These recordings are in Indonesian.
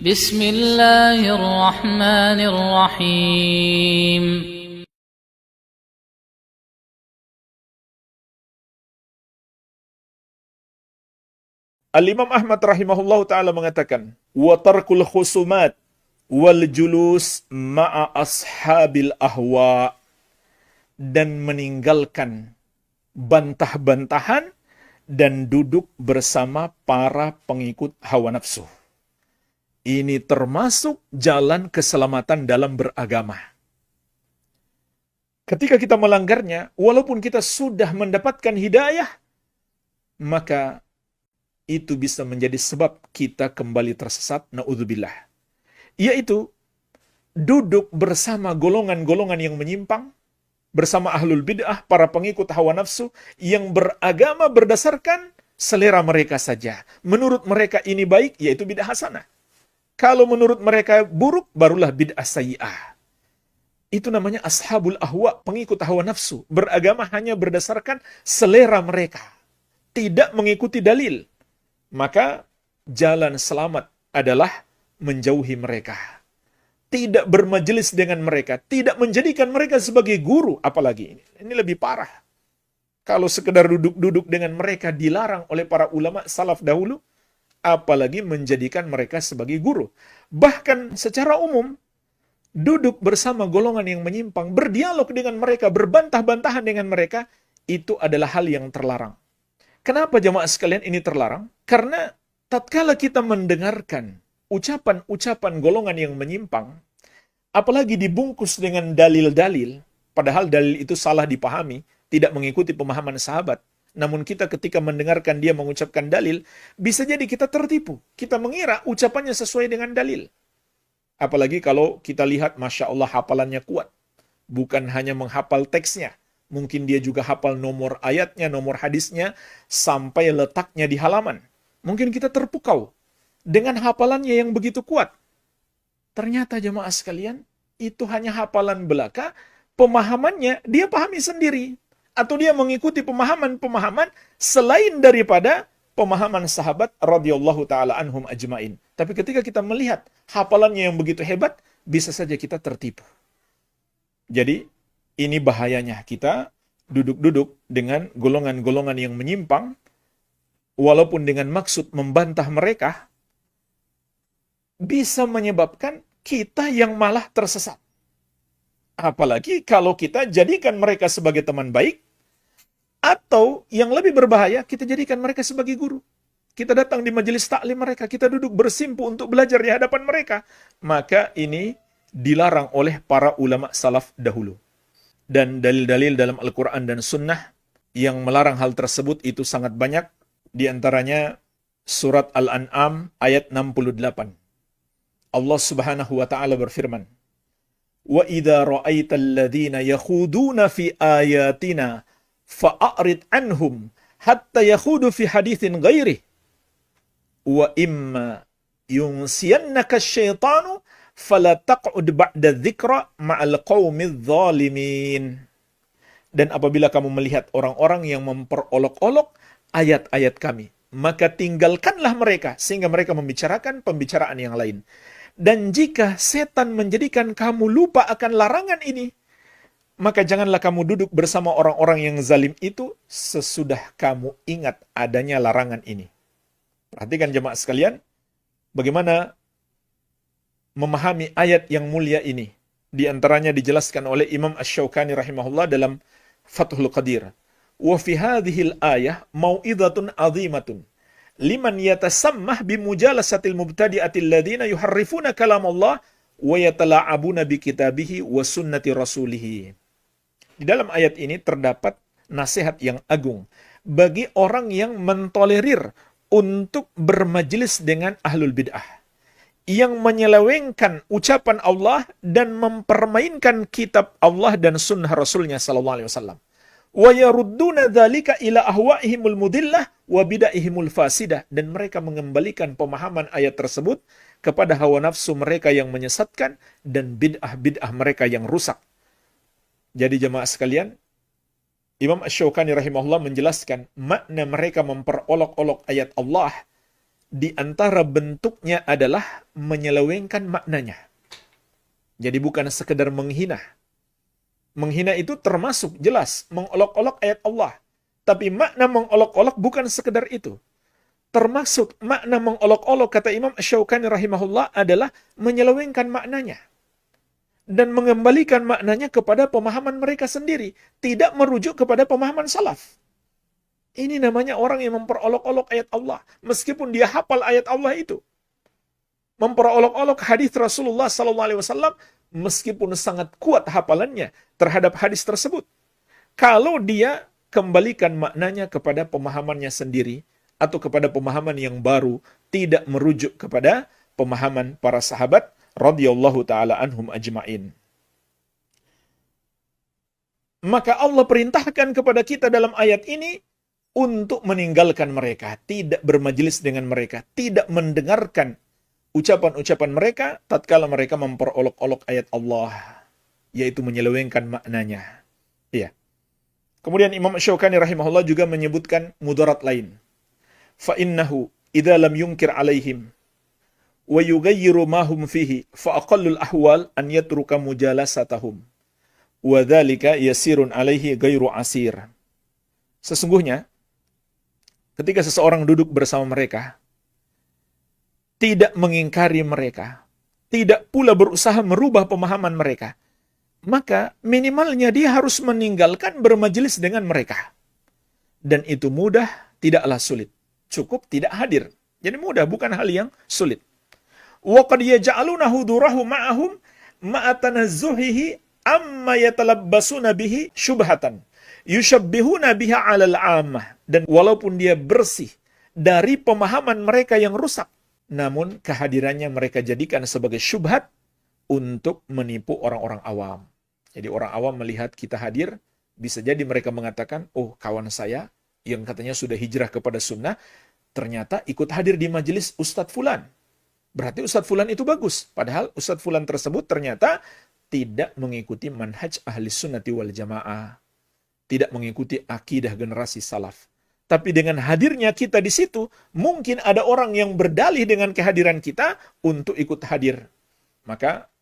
Bismillahirrahmanirrahim. Al-Imam Ahmad rahimahullahu ta'ala mengatakan, wa tarkul khusumat wal julus ma'a ashabil ahwa, dan meninggalkan bantah-bantahan dan duduk bersama para pengikut hawa nafsu. Ini termasuk jalan keselamatan dalam beragama. Ketika kita melanggarnya, walaupun kita sudah mendapatkan hidayah, maka itu bisa menjadi sebab kita kembali tersesat, na'udzubillah. Yaitu, duduk bersama golongan-golongan yang menyimpang, bersama ahlul bid'ah, para pengikut hawa nafsu, yang beragama berdasarkan selera mereka saja. Menurut mereka ini baik, yaitu bid'ah hasanah. Kalau menurut mereka buruk, barulah bid'ah sayyi'ah. Itu namanya ashabul ahwa, pengikut hawa nafsu. Beragama hanya berdasarkan selera mereka. Tidak mengikuti dalil. Maka jalan selamat adalah menjauhi mereka. Tidak bermajelis dengan mereka. Tidak menjadikan mereka sebagai guru. Apalagi ini. Ini lebih parah. Kalau sekedar duduk-duduk dengan mereka dilarang oleh para ulama salaf dahulu, apalagi menjadikan mereka sebagai guru. Bahkan secara umum, duduk bersama golongan yang menyimpang, berdialog dengan mereka, berbantah-bantahan dengan mereka, itu adalah hal yang terlarang. Kenapa jamaah sekalian ini terlarang? Karena tatkala kita mendengarkan ucapan-ucapan golongan yang menyimpang, apalagi dibungkus dengan dalil-dalil, padahal dalil itu salah dipahami, tidak mengikuti pemahaman sahabat. Namun kita ketika mendengarkan dia mengucapkan dalil, bisa jadi kita tertipu. Kita mengira ucapannya sesuai dengan dalil. Apalagi kalau kita lihat, Masya Allah, hafalannya kuat. Bukan hanya menghafal teksnya. Mungkin dia juga hafal nomor ayatnya, nomor hadisnya, sampai letaknya di halaman. Mungkin kita terpukau dengan hafalannya yang begitu kuat. Ternyata jemaah sekalian, itu hanya hafalan belaka, pemahamannya dia pahami sendiri. Atau dia mengikuti pemahaman-pemahaman selain daripada pemahaman sahabat radhiyallahu ta'ala anhum ajmain. Tapi ketika kita melihat hafalannya yang begitu hebat, bisa saja kita tertipu. Jadi, ini bahayanya kita duduk-duduk dengan golongan-golongan yang menyimpang, walaupun dengan maksud membantah mereka, bisa menyebabkan kita yang malah tersesat. Apalagi kalau kita jadikan mereka sebagai teman baik, atau yang lebih berbahaya, kita jadikan mereka sebagai guru. Kita datang di majelis taklim mereka, kita duduk bersimpu untuk belajar di hadapan mereka. Maka ini dilarang oleh para ulama salaf dahulu. Dan dalil-dalil dalam Al-Quran dan Sunnah yang melarang hal tersebut itu sangat banyak. Di antaranya surat Al-An'am ayat 68. Allah subhanahu wa ta'ala berfirman, wa idza ra'aital ladzina yakhuduna fi ayatina fa'arid anhum hatta yakhudu fi haditsin ghairi wa imma yunsiyannaka asyaitanu fala taq'ud ba'da dzikra ma'al qaumidz zalimin. Dan apabila kamu melihat orang-orang yang memperolok-olok ayat-ayat kami, maka tinggalkanlah mereka sehingga mereka membicarakan pembicaraan yang lain. Dan jika setan menjadikan kamu lupa akan larangan ini, maka janganlah kamu duduk bersama orang-orang yang zalim itu sesudah kamu ingat adanya larangan ini. Perhatikan jemaah sekalian, bagaimana memahami ayat yang mulia ini. Di antaranya dijelaskan oleh Imam Asy-Syaukani rahimahullah dalam Fathul Qadir. Wa fi hadhil ayah mau'izatun 'azimatun liman yatasammah bimujalasatil mubtadi'atil ladzina yuharrifuna kalam Allah wa yatala'abuna bi kitabihi wa sunnati rasulih. Di dalam ayat ini terdapat nasihat yang agung bagi orang yang mentolerir untuk bermajelis dengan ahlul bid'ah, yang menyelewengkan ucapan Allah dan mempermainkan kitab Allah dan sunnah Rasulnya sallallahu alaihi wasallam. Wa yarudduna dzalika ila ahwa'ihimul mudillah wa bid'ahimul fasidah, dan mereka mengembalikan pemahaman ayat tersebut kepada hawa nafsu mereka yang menyesatkan dan bid'ah-bid'ah mereka yang rusak. Jadi jemaah sekalian, Imam Asy-Syaukani rahimahullah menjelaskan makna mereka memperolok-olok ayat Allah di antara bentuknya adalah menyelewengkan maknanya. Jadi bukan sekedar menghina. Menghina itu termasuk jelas mengolok-olok ayat Allah. Tapi makna mengolok-olok bukan sekedar itu. Termasuk makna mengolok-olok, kata Imam Asy-Syaukani rahimahullah, adalah menyelewengkan maknanya. Dan mengembalikan maknanya kepada pemahaman mereka sendiri. Tidak merujuk kepada pemahaman salaf. Ini namanya orang yang memperolok-olok ayat Allah. Meskipun dia hafal ayat Allah itu. Memperolok-olok hadis Rasulullah SAW, meskipun sangat kuat hafalannya terhadap hadis tersebut. Kalau dia kembalikan maknanya kepada pemahamannya sendiri, atau kepada pemahaman yang baru, tidak merujuk kepada pemahaman para sahabat radhiyallahu ta'ala anhum ajma'in. Maka Allah perintahkan kepada kita dalam ayat ini untuk meninggalkan mereka, tidak bermajelis dengan mereka, tidak mendengarkan ucapan-ucapan mereka tatkala mereka memperolok-olok ayat Allah, yaitu menyelewengkan maknanya. Iya. Kemudian Imam Asy-Syaukani rahimahullah juga menyebutkan mudarat lain. Fa innahu idza lam yunkir alaihim wa yughayyiru ma hum fihi fa aqallul ahwal an yatruka mujalasatahum wa dzalika yasirun alaihi ghairu asir. Sesungguhnya ketika seseorang duduk bersama mereka, tidak mengingkari mereka, tidak pula berusaha merubah pemahaman mereka, maka minimalnya dia harus meninggalkan bermajelis dengan mereka. Dan itu mudah, tidaklah sulit. Cukup tidak hadir. Jadi mudah, bukan hal yang sulit. Wa qad yaj'aluna hudurahu ma'ahum ma'atanazzuhihi amma yatalabbasuna bihi syubhatan yushabbihuna biha 'alal 'ammah. Dan walaupun dia bersih dari pemahaman mereka yang rusak, namun kehadirannya mereka jadikan sebagai syubhat untuk menipu orang-orang awam. Jadi orang awam melihat kita hadir, bisa jadi mereka mengatakan, oh kawan saya yang katanya sudah hijrah kepada sunnah, ternyata ikut hadir di majelis Ustadz Fulan. Berarti Ustadz Fulan itu bagus. Padahal Ustadz Fulan tersebut ternyata tidak mengikuti manhaj ahli sunnati wal jamaah. Tidak mengikuti akidah generasi salaf. Tapi dengan hadirnya kita di situ, mungkin ada orang yang berdalih dengan kehadiran kita untuk ikut hadir. Maka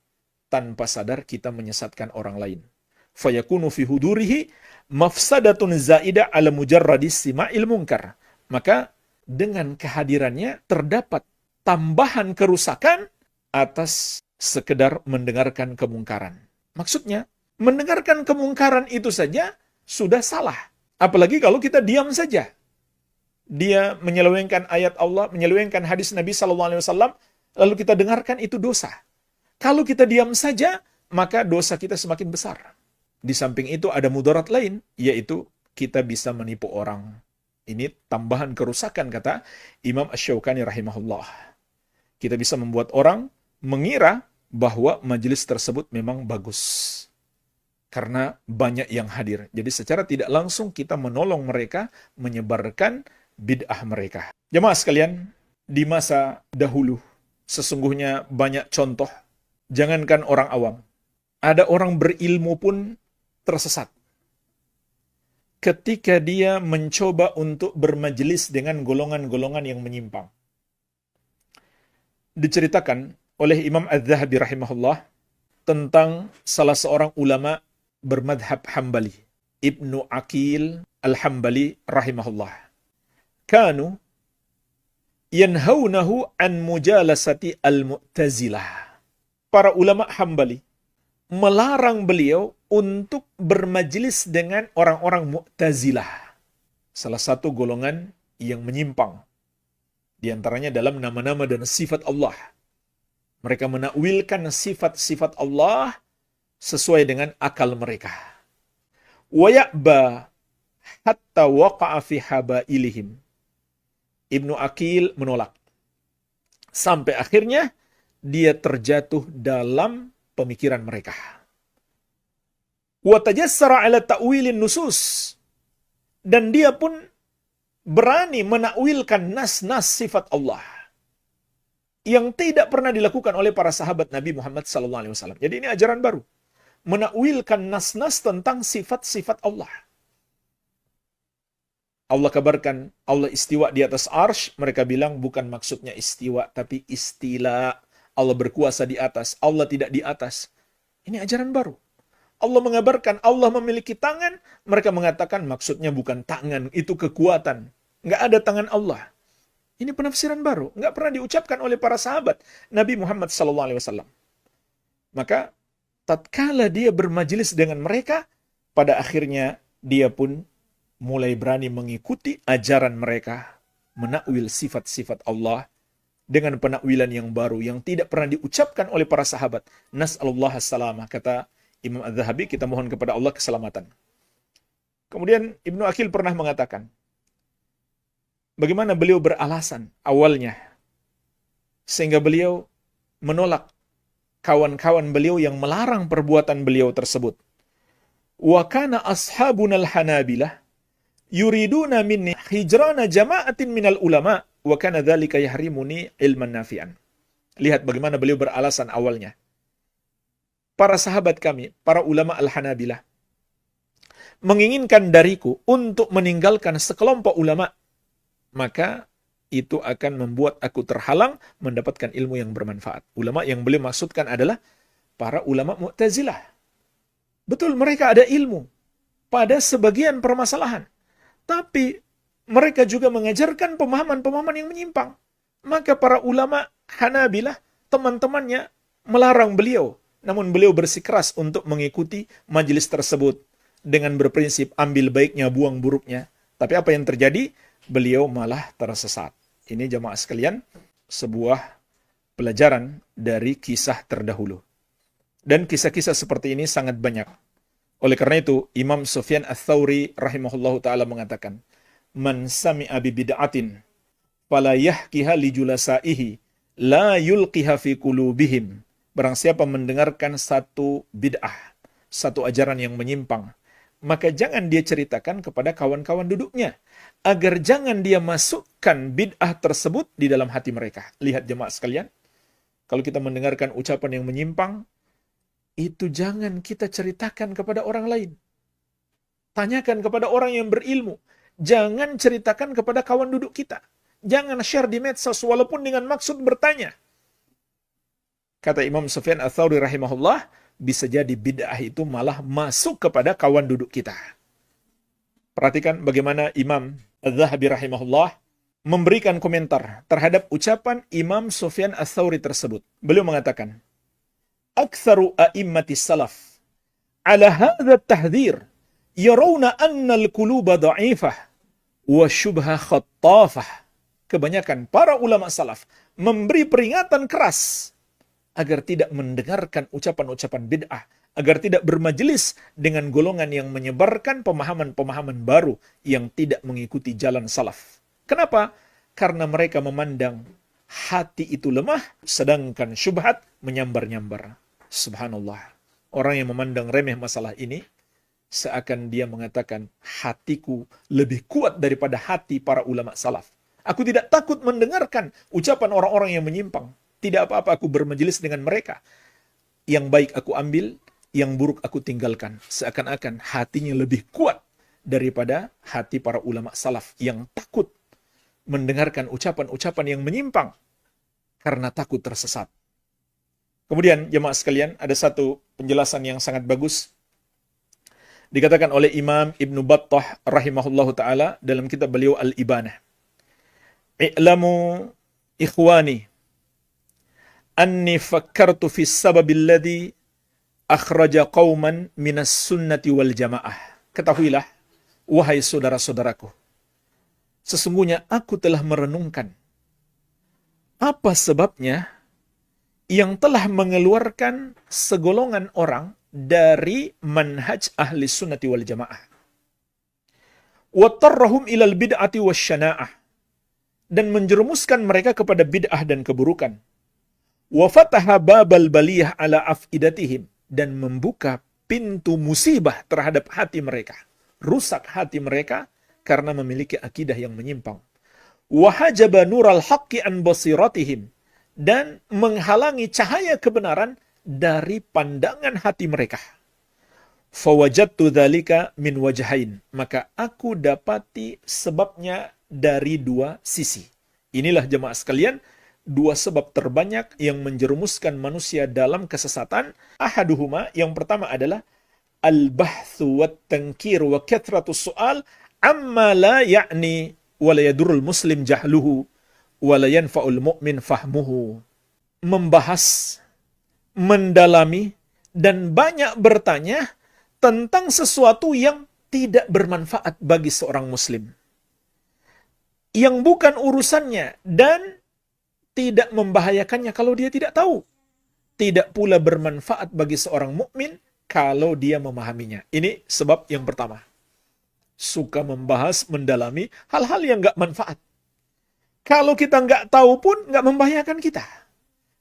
tanpa sadar kita menyesatkan orang lain. Fayakunu fi hudurihi mafsadatun zaida ala mujarradis sima'il munkar. Maka dengan kehadirannya terdapat tambahan kerusakan atas sekedar mendengarkan kemungkaran. Maksudnya, mendengarkan kemungkaran itu saja sudah salah. Apalagi kalau kita diam saja. Dia menyelewengkan ayat Allah, menyelewengkan hadis Nabi SAW, lalu kita dengarkan, itu dosa. Kalau kita diam saja, maka dosa kita semakin besar. Di samping itu ada mudarat lain, yaitu kita bisa menipu orang. Ini tambahan kerusakan, kata Imam Asy-Syaukani rahimahullah. Kita bisa membuat orang mengira bahwa majelis tersebut memang bagus. Karena banyak yang hadir. Jadi secara tidak langsung kita menolong mereka menyebarkan bid'ah mereka. Jemaah sekalian, di masa dahulu sesungguhnya banyak contoh. Jangankan orang awam, ada orang berilmu pun tersesat. Ketika dia mencoba untuk bermajelis dengan golongan-golongan yang menyimpang. Diceritakan oleh Imam Az-Zahabi rahimahullah tentang salah seorang ulama bermadhab Hambali, Ibnu Aqil Al-Hambali rahimahullah. Kanu yanhaunahu an mujalasati al-mu'tazilah. Para ulama Hambali melarang beliau untuk bermajelis dengan orang-orang Mu'tazilah. Salah satu golongan yang menyimpang. Di antaranya dalam nama-nama dan sifat Allah. Mereka menakwilkan sifat-sifat Allah sesuai dengan akal mereka. Wa ya'ba hatta waqa'a fi habailihim. Ibnu Aqil menolak. Sampai akhirnya dia terjatuh dalam pemikiran mereka. Wa tajassara ala ta'wilin nusus. Dan dia pun berani menakwilkan nas-nas sifat Allah yang tidak pernah dilakukan oleh para sahabat Nabi Muhammad SAW. Jadi ini ajaran baru. Menakwilkan nas-nas tentang sifat-sifat Allah. Allah kabarkan Allah istiwa di atas arsy, mereka bilang bukan maksudnya istiwa, tapi istila. Allah berkuasa di atas, Allah tidak di atas. Ini ajaran baru. Allah mengabarkan Allah memiliki tangan, mereka mengatakan maksudnya bukan tangan, itu kekuatan. Nggak ada tangan Allah. Ini penafsiran baru, nggak pernah diucapkan oleh para sahabat Nabi Muhammad SAW. Maka tatkala dia bermajelis dengan mereka, pada akhirnya dia pun mulai berani mengikuti ajaran mereka, menakwil sifat-sifat Allah dengan penakwilan yang baru yang tidak pernah diucapkan oleh para sahabat. Nas'alullah as-salamah, kata Imam Az-Zahabi, kita mohon kepada Allah keselamatan. Kemudian Ibnu Aqil pernah mengatakan, bagaimana beliau beralasan awalnya, sehingga beliau menolak kawan-kawan beliau yang melarang perbuatan beliau tersebut. Wa kana ashabunal hanabilah yuriduna minni hijrana jama'atin minal ulama wa kana dzalika yahrimuni ilman nafi'an. Lihat bagaimana beliau beralasan awalnya. Para sahabat kami, para ulama al-Hanabilah, menginginkan dariku untuk meninggalkan sekelompok ulama, maka itu akan membuat aku terhalang mendapatkan ilmu yang bermanfaat. Ulama yang beliau maksudkan adalah para ulama Mu'tazilah. Betul, mereka ada ilmu pada sebagian permasalahan. Tapi mereka juga mengajarkan pemahaman-pemahaman yang menyimpang. Maka para ulama Hanabilah, teman-temannya melarang beliau. Namun beliau bersikeras untuk mengikuti majelis tersebut dengan berprinsip ambil baiknya, buang buruknya. Tapi apa yang terjadi? Beliau malah tersesat. Ini jamaah sekalian, sebuah pelajaran dari kisah terdahulu. Dan kisah-kisah seperti ini sangat banyak. Oleh karena itu, Imam Sufyan Ats-Tsauri rahimahullahu ta'ala mengatakan, Man sami'a bi bid'atin, fala yahkiha li julasaihi, la yulqiha fi qulubihim. Barang siapa mendengarkan satu bid'ah, satu ajaran yang menyimpang, maka jangan dia ceritakan kepada kawan-kawan duduknya, agar jangan dia masukkan bid'ah tersebut di dalam hati mereka. Lihat jemaah sekalian, kalau kita mendengarkan ucapan yang menyimpang, itu jangan kita ceritakan kepada orang lain. Tanyakan kepada orang yang berilmu. Jangan ceritakan kepada kawan duduk kita. Jangan share di medsos walaupun dengan maksud bertanya. Kata Imam Sufyan Ats-Tsauri rahimahullah, bisa jadi bid'ah itu malah masuk kepada kawan duduk kita. Perhatikan bagaimana Imam Az-Zahabi rahimahullah memberikan komentar terhadap ucapan Imam Sufyan Ats-Tsauri tersebut. Beliau mengatakan, Aktsaru a'immati salaf ala hadha at-tahdhir yarawna anna al-quluba dha'ifah wa syubha khattafah. Kebanyakan para ulama salaf memberi peringatan keras agar tidak mendengarkan ucapan-ucapan bid'ah, agar tidak bermajelis dengan golongan yang menyebarkan pemahaman-pemahaman baru yang tidak mengikuti jalan salaf. Kenapa? Karena mereka memandang hati itu lemah, sedangkan syubhat menyambar-nyambar. Subhanallah. Orang yang memandang remeh masalah ini, seakan dia mengatakan, hatiku lebih kuat daripada hati para ulama salaf. Aku tidak takut mendengarkan ucapan orang-orang yang menyimpang. Tidak apa-apa aku bermajelis dengan mereka. Yang baik aku ambil, yang buruk aku tinggalkan. Seakan-akan hatinya lebih kuat daripada hati para ulama salaf yang takut mendengarkan ucapan-ucapan yang menyimpang karena takut tersesat. Kemudian jemaah sekalian, ada satu penjelasan yang sangat bagus dikatakan oleh Imam Ibnu Battah rahimahullahu taala dalam kitab beliau Al-Ibanah. I'lamu ikhwani anni fakkartu fi sababil ladzi akhraja qauman minas sunnati wal jamaah. Ketahuilah wahai saudara-saudaraku, sesungguhnya aku telah merenungkan apa sebabnya yang telah mengeluarkan segolongan orang dari manhaj ahli sunnati wal jamaah. Wattarrahum ilal bid'ati wasyana'ah. Dan menjerumuskan mereka kepada bid'ah dan keburukan. Wafataha babal baliyah ala afidatihim. Dan membuka pintu musibah terhadap hati mereka. Rusak hati mereka karena memiliki akidah yang menyimpang. Wahajaba nural haqqi an basiratihim. Dan menghalangi cahaya kebenaran dari pandangan hati mereka. Fawajadtu dzalika min wajhain. Maka aku dapati sebabnya dari dua sisi. Inilah jemaah sekalian, dua sebab terbanyak yang menjerumuskan manusia dalam kesesatan. Ahaduhuma, yang pertama adalah al-bahthu wat-tankir wa kathratus su'al amma la ya'ni wa la yadurul muslim jahluhu wa la yanfa'ul mu'min fahmuhu. Membahas, mendalami, dan banyak bertanya tentang sesuatu yang tidak bermanfaat bagi seorang muslim, yang bukan urusannya, dan tidak membahayakannya kalau dia tidak tahu. Tidak pula bermanfaat bagi seorang mukmin kalau dia memahaminya. Ini sebab yang pertama. Suka membahas, mendalami hal-hal yang nggak manfaat. Kalau kita nggak tahu pun nggak membahayakan kita.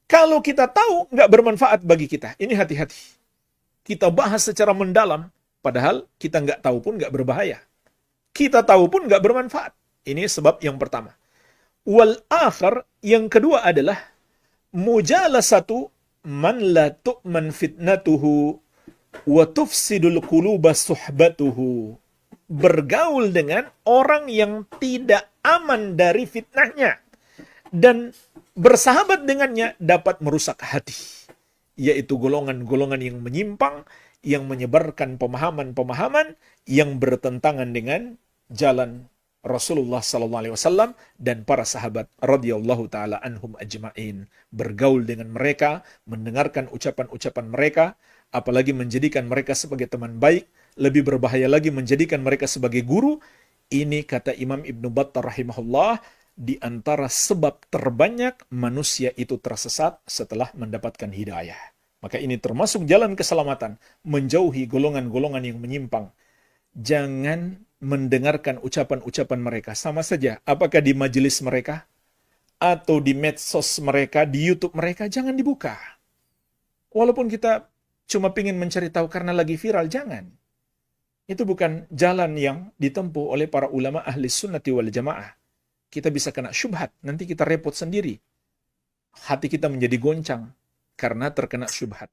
Kalau kita tahu nggak bermanfaat bagi kita. Ini hati-hati. Kita bahas secara mendalam, padahal kita nggak tahu pun nggak berbahaya. Kita tahu pun nggak bermanfaat. Ini sebab yang pertama. Wal akhar, yang kedua adalah mujalasatu man la tu'man fitnatuhu wa tufsidul quluba suhbatuhu. Bergaul dengan orang yang tidak aman dari fitnahnya dan bersahabat dengannya dapat merusak hati, yaitu golongan-golongan yang menyimpang, yang menyebarkan pemahaman-pemahaman yang bertentangan dengan jalan Rasulullah SAW dan para sahabat radhiyallahu taala anhum ajma'in. Bergaul dengan mereka, mendengarkan ucapan-ucapan mereka, apalagi menjadikan mereka sebagai teman baik, lebih berbahaya lagi menjadikan mereka sebagai guru. Ini kata Imam Ibnu Battal rahimahullah, di antara sebab terbanyak manusia itu tersesat setelah mendapatkan hidayah. Maka ini termasuk jalan keselamatan, menjauhi golongan-golongan yang menyimpang. Jangan mendengarkan ucapan-ucapan mereka. Sama saja, apakah di majelis mereka, atau di medsos mereka, di YouTube mereka, jangan dibuka. Walaupun kita cuma ingin mencari tahu karena lagi viral, jangan. Itu bukan jalan yang ditempuh oleh para ulama ahli sunnati wal jamaah. Kita bisa kena syubhat, nanti kita repot sendiri. Hati kita menjadi goncang karena terkena syubhat.